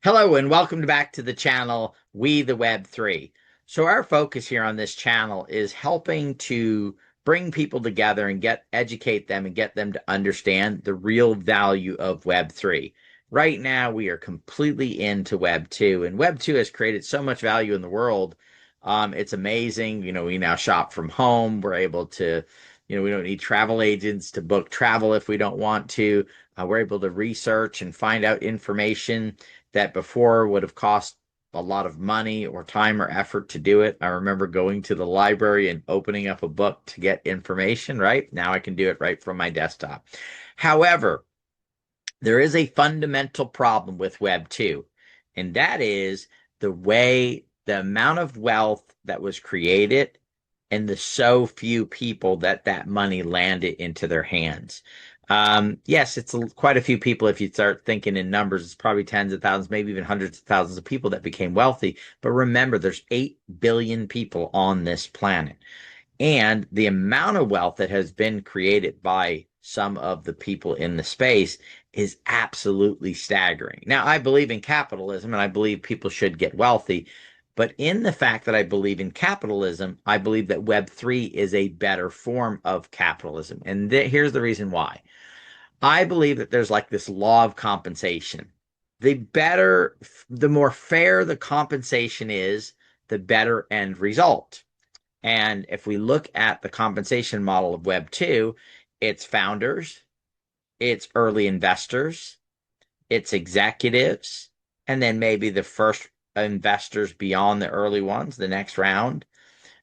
Hello and welcome back to the channel, We the Web3. So our focus here on this channel is helping to bring people together and educate them and get them to understand the real value of Web3. Right now, we are completely into Web2, and Web2 has created so much value in the world. It's amazing. We now shop from home. We're able to, we don't need travel agents to book travel if we don't want to. We're able to research and find out information that before would have cost a lot of money or time or effort to do it. I remember going to the library and opening up a book to get information, right? Now I can do it right from my desktop. However, there is a fundamental problem with Web 2, and that is the amount of wealth that was created and the so few people that money landed into their hands. Yes, it's quite a few people. If you start thinking in numbers, it's probably tens of thousands, maybe even hundreds of thousands of people that became wealthy. But remember, there's 8 billion people on this planet. And the amount of wealth that has been created by some of the people in the space is absolutely staggering. Now, I believe in capitalism and I believe people should get wealthy. But in the fact that I believe in capitalism, I believe that Web3 is a better form of capitalism. And here's the reason why. I believe that there's like this law of compensation. The more fair the compensation is, the better end result. And if we look at the compensation model of Web 2, it's founders, it's early investors, it's executives, and then maybe the first investors beyond the early ones, the next round.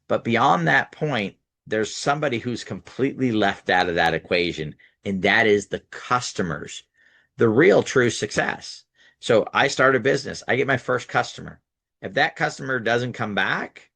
But beyond that point, there's somebody who's completely left out of that equation, and that is the customers, the real true success. So I start a business, I get my first customer. If that customer doesn't come back,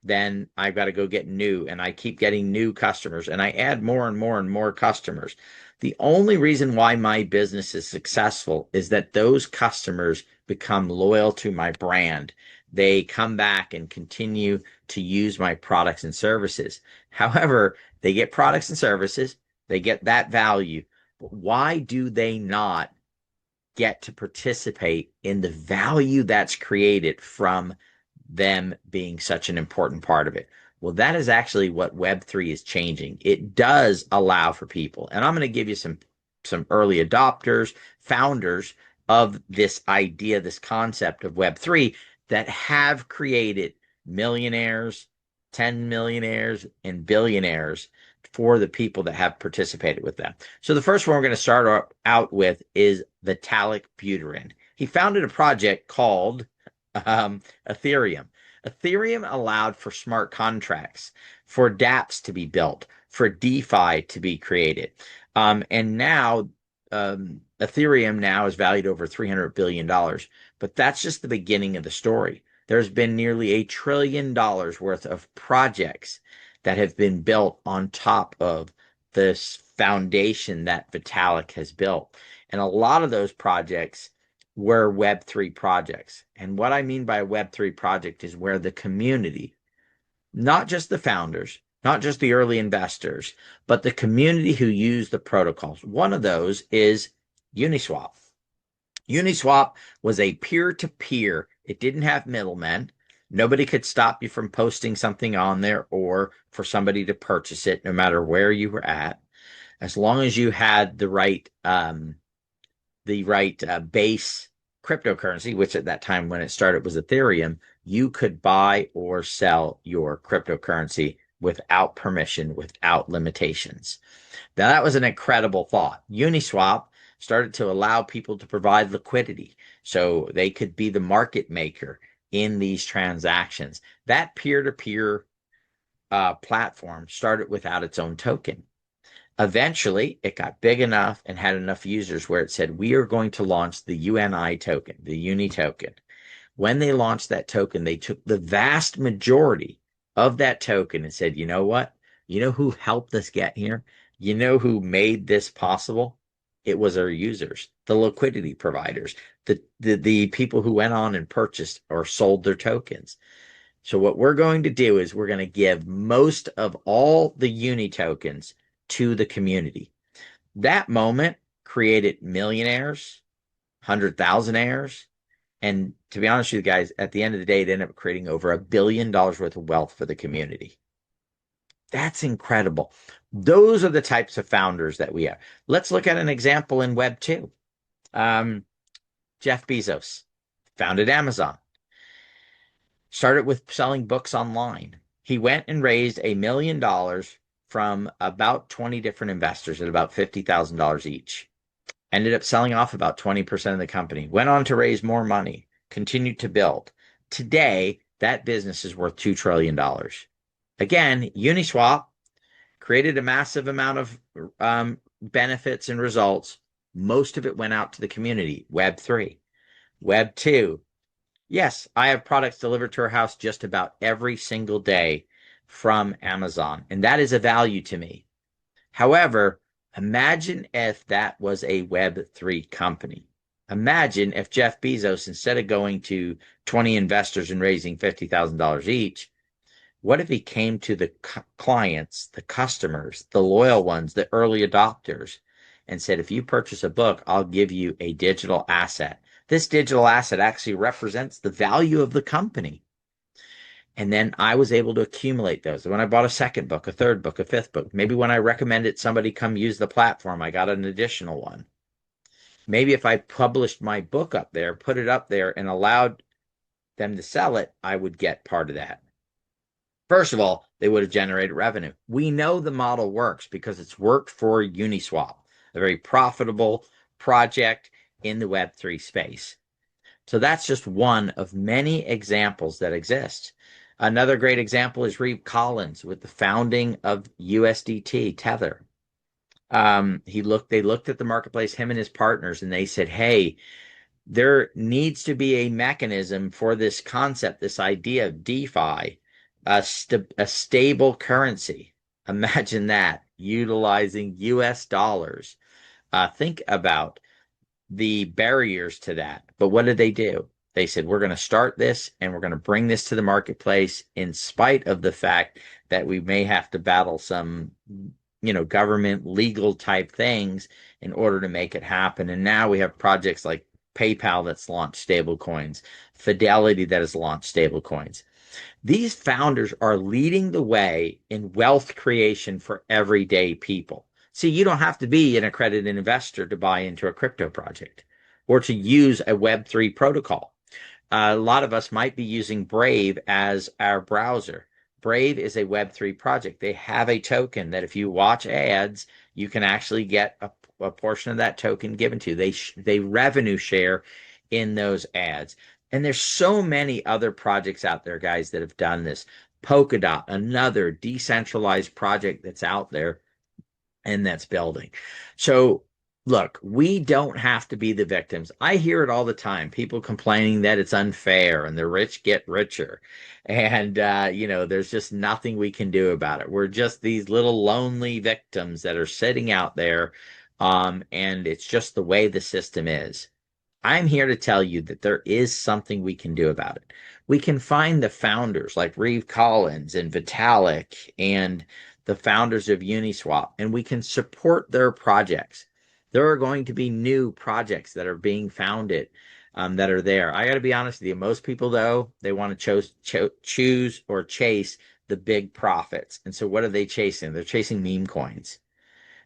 then I've got to go get new, and I keep getting new customers, and I add more and more and more customers. The only reason why my business is successful is that those customers become loyal to my brand. They come back and continue to use my products and services. However, they get products and services, they get that value, but why do they not get to participate in the value that's created from them being such an important part of it? Well, that is actually what Web3 is changing. It does allow for people, and I'm going to give you some early adopters, founders of this idea, this concept of Web3 that have created millionaires, 10 millionaires, and billionaires for the people that have participated with them. So the first one we're going to start out with is Vitalik Buterin. He founded a project called Ethereum. Ethereum allowed for smart contracts, for dApps to be built, for DeFi to be created. And now Ethereum now is valued over $300 billion. But that's just the beginning of the story. There's been nearly $1 trillion worth of projects that have been built on top of this foundation that Vitalik has built. And a lot of those projects were Web3 projects. And what I mean by a Web3 project is where the community, not just the founders, not just the early investors, but the community who use the protocols. One of those is UniSwap. UniSwap was a peer-to-peer. It didn't have middlemen. Nobody could stop you from posting something on there or for somebody to purchase it, no matter where you were at. As long as you had the right base cryptocurrency, which at that time when it started was Ethereum, you could buy or sell your cryptocurrency without permission, without limitations. Now, that was an incredible thought. Uniswap started to allow people to provide liquidity so they could be the market maker in these transactions. That peer-to-peer platform started without its own token. Eventually, it got big enough and had enough users where it said, we are going to launch the UNI token, the Uni token. When they launched that token, they took the vast majority of that token and said, you know what? You know who helped us get here? You know who made this possible? It was our users, the liquidity providers, the people who went on and purchased or sold their tokens. So what we're going to do is we're going to give most of all the Uni tokens to the community. That moment created millionaires, 100,000aires, And to be honest with you guys, at the end of the day, it ended up creating over $1 billion worth of wealth for the community. That's incredible. Those are the types of founders that we have. Let's look at an example in Web 2. Jeff Bezos founded Amazon, started with selling books online. He went and raised $1 million from about 20 different investors at about $50,000 each. Ended up selling off about 20% of the company. Went on to raise more money, continued to build. Today, that business is worth $2 trillion. Again, UniSwap created a massive amount of benefits and results. Most of it went out to the community. Web3. Web2. Yes, I have products delivered to our house just about every single day from Amazon, and that is a value to me. However, imagine if that was a Web3 company. Imagine if Jeff Bezos, instead of going to 20 investors and raising $50,000 each, what if he came to the clients, the customers, the loyal ones, the early adopters, and said, if you purchase a book, I'll give you a digital asset. This digital asset actually represents the value of the company. And then I was able to accumulate those. When I bought a second book, a third book, a fifth book, maybe when I recommended somebody come use the platform, I got an additional one. Maybe if I published my book up there, put it up there, and allowed them to sell it, I would get part of that. First of all, they would have generated revenue. We know the model works because it's worked for UniSwap, a very profitable project in the Web3 space. So that's just one of many examples that exist. Another great example is Reeve Collins with the founding of USDT, Tether. They looked at the marketplace, him and his partners, and they said, hey, there needs to be a mechanism for this concept, this idea of DeFi, a stable currency. Imagine that, utilizing US dollars. Think about the barriers to that. But what did they do? They said, we're going to start this and we're going to bring this to the marketplace in spite of the fact that we may have to battle some, government legal type things in order to make it happen. And now we have projects like PayPal that's launched stablecoins, Fidelity that has launched stablecoins. These founders are leading the way in wealth creation for everyday people. See, you don't have to be an accredited investor to buy into a crypto project or to use a Web3 protocol. A lot of us might be using Brave as our browser. Brave is a Web3 project. They have a token that if you watch ads, you can actually get a portion of that token given to you. They revenue share in those ads. And there's so many other projects out there, guys, that have done this. Polkadot, another decentralized project that's out there and that's building. So look, we don't have to be the victims. I hear it all the time. People complaining that it's unfair and the rich get richer. And, there's just nothing we can do about it. We're just these little lonely victims that are sitting out there. And it's just the way the system is. I'm here to tell you that there is something we can do about it. We can find the founders like Reeve Collins and Vitalik and the founders of UniSwap, and we can support their projects. There are going to be new projects that are being founded that are there. I got to be honest with you. Most people, though, they want to choose or chase the big profits. And so what are they chasing? They're chasing meme coins,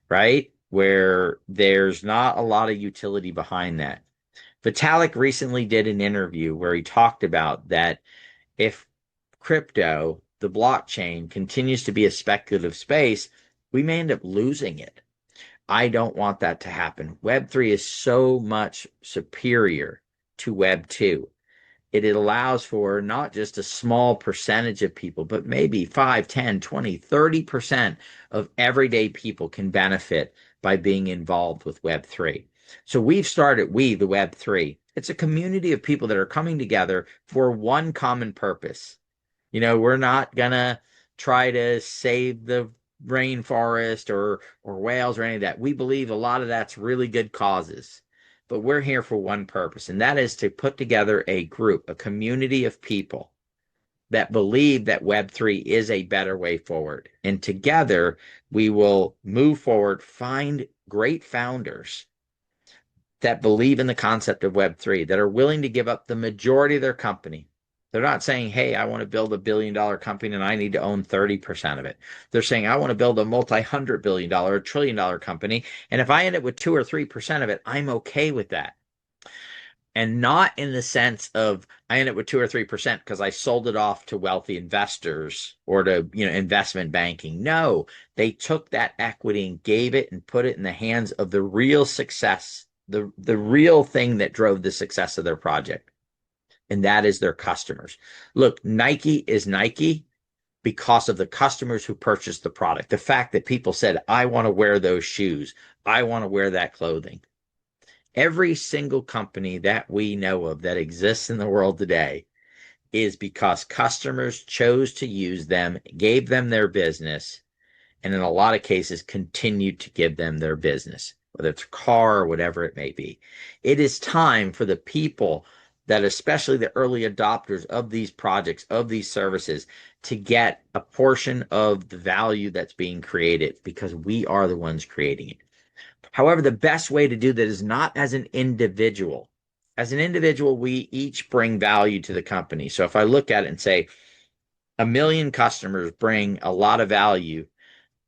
right? Where there's not a lot of utility behind that. Vitalik recently did an interview where he talked about that if crypto, the blockchain, continues to be a speculative space, we may end up losing it. I don't want that to happen. Web3 is so much superior to Web2. It allows for not just a small percentage of people, but maybe 5, 10, 20, 30% of everyday people can benefit by being involved with Web3. So we've started the Web3. It's a community of people that are coming together for one common purpose. We're not going to try to save the rainforest or whales or any of that. We believe a lot of that's really good causes. But we're here for one purpose, and that is to put together a group, a community of people that believe that Web3 is a better way forward. And together, we will move forward, find great founders that believe in the concept of Web3, that are willing to give up the majority of their company. They're not saying, hey, I want to build $1 billion company and I need to own 30% of it. They're saying, I want to build a multi-hundred billion dollar, $1 trillion company. And if I end up with 2 or 3% of it, I'm okay with that. And not in the sense of I end up with 2 or 3% because I sold it off to wealthy investors or to, investment banking. No, they took that equity and gave it and put it in the hands of the real success, the real thing that drove the success of their project. And that is their customers. Look, Nike is Nike because of the customers who purchased the product. The fact that people said, I want to wear those shoes. I want to wear that clothing. Every single company that we know of that exists in the world today is because customers chose to use them, gave them their business, and in a lot of cases continued to give them their business, whether it's a car or whatever it may be. It is time for the people that, especially the early adopters of these projects, of these services, to get a portion of the value that's being created because we are the ones creating it. However, the best way to do that is not as an individual. As an individual, we each bring value to the company. So if I look at it and say 1 million customers bring a lot of value,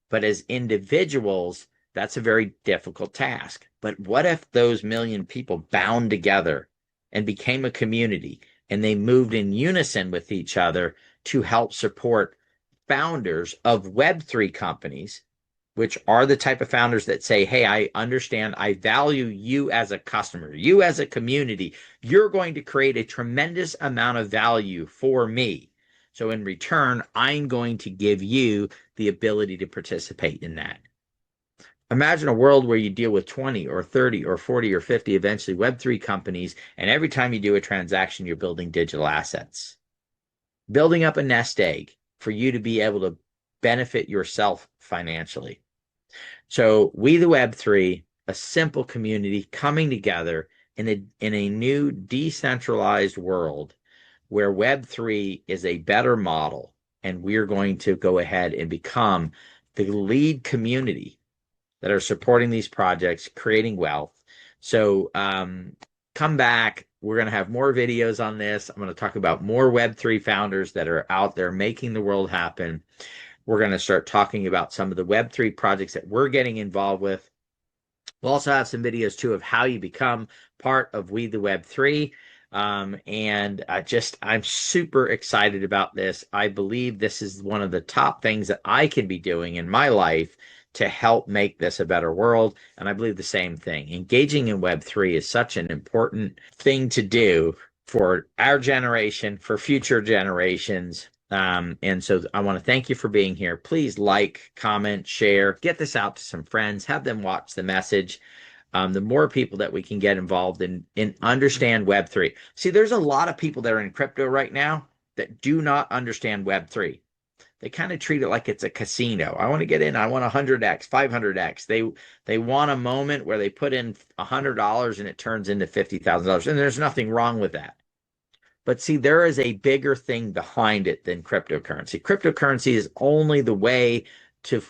but as individuals, that's a very difficult task. But what if those 1 million people bound together and became a community and they moved in unison with each other to help support founders of Web3 companies, which are the type of founders that say, hey, I understand, I value you as a customer, you as a community. You're going to create a tremendous amount of value for me. So in return, I'm going to give you the ability to participate in that. Imagine a world where you deal with 20 or 30 or 40 or 50, eventually Web3 companies, and every time you do a transaction, you're building digital assets, building up a nest egg for you to be able to benefit yourself financially. So we, the Web3, a simple community coming together in a new decentralized world where Web3 is a better model, and we're going to go ahead and become the lead community that are supporting these projects, creating wealth. So come back. We're going to have more videos on this. I'm going to talk about more Web3 founders that are out there making the world happen. We're going to start talking about some of the Web3 projects that we're getting involved with. We'll also have some videos, too, of how you become part of We the Web3. I'm super excited about this. I believe this is one of the top things that I can be doing in my life to help make this a better world. And I believe the same thing. Engaging in Web3 is such an important thing to do for our generation, for future generations. And so I want to thank you for being here. Please like, comment, share, get this out to some friends, have them watch the message. The more people that we can get involved in understand Web3. See, there's a lot of people that are in crypto right now that do not understand Web3. They kind of treat it like it's a casino. I want to get in. I want 100x, 500x. They want a moment where they put in $100 and it turns into $50,000. And there's nothing wrong with that. But see, there is a bigger thing behind it than cryptocurrency. Cryptocurrency is only the way to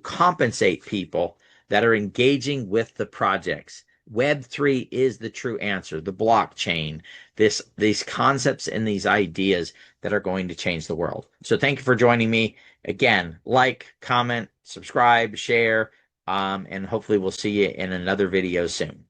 compensate people that are engaging with the projects. Web3 is the true answer, the blockchain, these concepts and these ideas that are going to change the world. So thank you for joining me. Again, like, comment, subscribe, share, and hopefully we'll see you in another video soon.